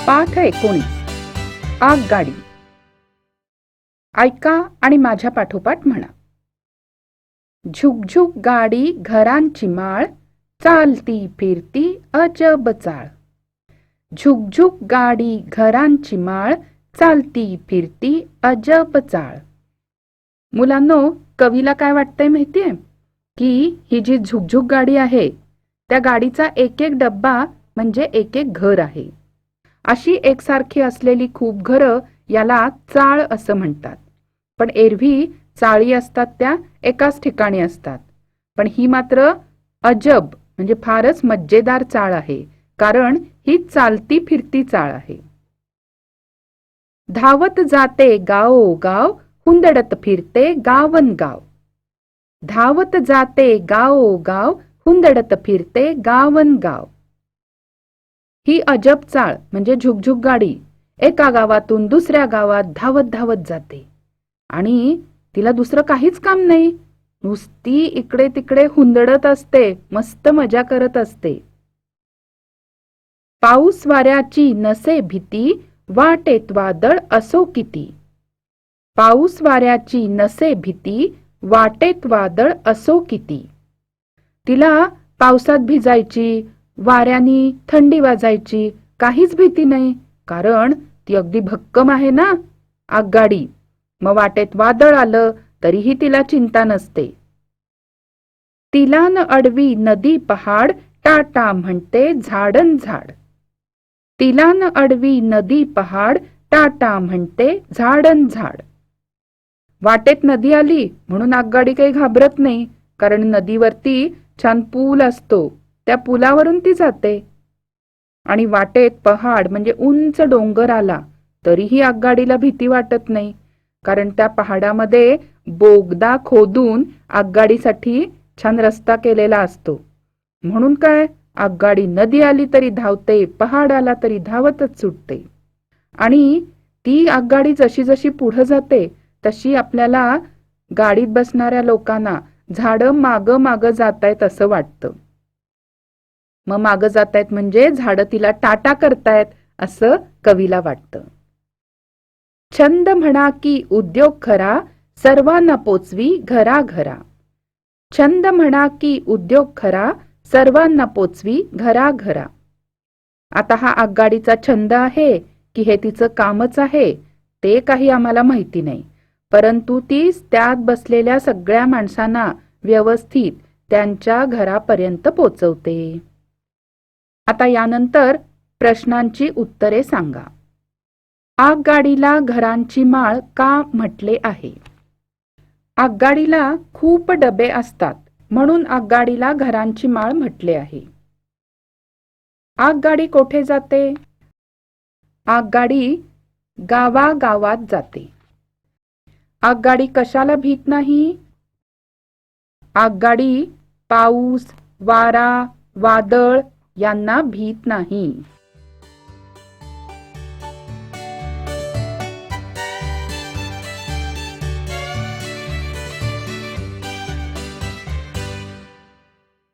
पाठ 19 आगगाडी. ऐका आणि माझ्या पाठोपाठ म्हणा. झुकझुक गाडी घरांची माळ, चालती फिरती अजब चाळ. झुकझुक गाडी घरांची माळ, चालती फिरती अजब चाळ. मुलांनो, कवीला काय वाटतंय माहितीये की ही जी झुकझुक गाडी आहे त्या गाडीचा एक एक डब्बा म्हणजे एक एक घर आहे. अशी एकसारखी असलेली खूप घरं याला चाळ असं म्हणतात. पण एरवी चाळी असतात त्या एकाच ठिकाणी असतात. पण ही मात्र अजब म्हणजे फारच मज्जेदार चाळ आहे, कारण ही चालती फिरती चाळ आहे. धावत जाते गावोगाव, हुंदडत फिरते गावनगाव. धावत जाते गावोगाव, हुंदडत फिरते गावनगाव. ही अजब चाळ म्हणजे झुकझुक गाडी एका गावातून दुसऱ्या गावात धावत धावत जाते आणि तिला दुसरं काहीच काम नाही, नुसती इकडे तिकडे हुंदडत असते, मस्त मजा करत असते. पाऊस वाऱ्याची नसे भीती, वाटेत वादळ असो किती. पाऊस वाऱ्याची नसे भीती, वाटेत वादळ असो किती. तिला पावसात भिजायची, वाऱ्यानी थंडी वाजायची काहीच भीती नाही, कारण ती अगदी भक्कम आहे ना आगगाडी. मग वाटेत वादळ आलं तरीही तिला चिंता नसते. तिला न अडवी नदी पहाड, टाटा म्हणते झाडन झाड. तिला न अडवी नदी पहाड, टाटा म्हणते झाडन झाड. वाटेत नदी आली म्हणून आगगाडी काही घाबरत नाही, कारण नदीवरती छान पूल असतो, त्या पुलावरून ती जाते. आणि वाटेत पहाड म्हणजे उंच डोंगर आला तरीही आगगाडीला भीती वाटत नाही, कारण त्या पहाडामध्ये बोगदा खोदून आगगाडीसाठी छान रस्ता केलेला असतो. म्हणून काय, आगगाडी नदी आली तरी धावते, पहाड आला तरी धावतच सुटते. आणि ती आगगाडी जशी जशी पुढे जाते तशी आपल्याला गाडीत बसणाऱ्या लोकांना झाडं मागं मागं जातायत असं वाटतं. मग मागं जातायत म्हणजे झाडं तिला टाटा करतायत असं कवीला वाटतं. छंद म्हणा की उद्योग खरा, सर्वांना पोचवी घराघरा. छंद म्हणा की उद्योग खरा, सर्वांना पोचवी घराघरा. आता हा आगगाडीचा छंद आहे की हे तिचं कामच आहे ते काही आम्हाला माहिती नाही, परंतु ती त्यात बसलेल्या सगळ्या माणसांना व्यवस्थित त्यांच्या घरापर्यंत पोचवते. आता यानंतर प्रश्नांची उत्तरे सांगा. आगगाडीला घरांची माळ का म्हटले आहे? आगगाडीला खूप डबे असतात म्हणून आगगाडीला घरांची माळ म्हटले आहे. आगगाडी कोठे जाते? आगगाडी गावागावात जाते. आगगाडी कशाला भीत नाही? आगगाडी पाऊस, वारा, वादळ यांना भीत नाही.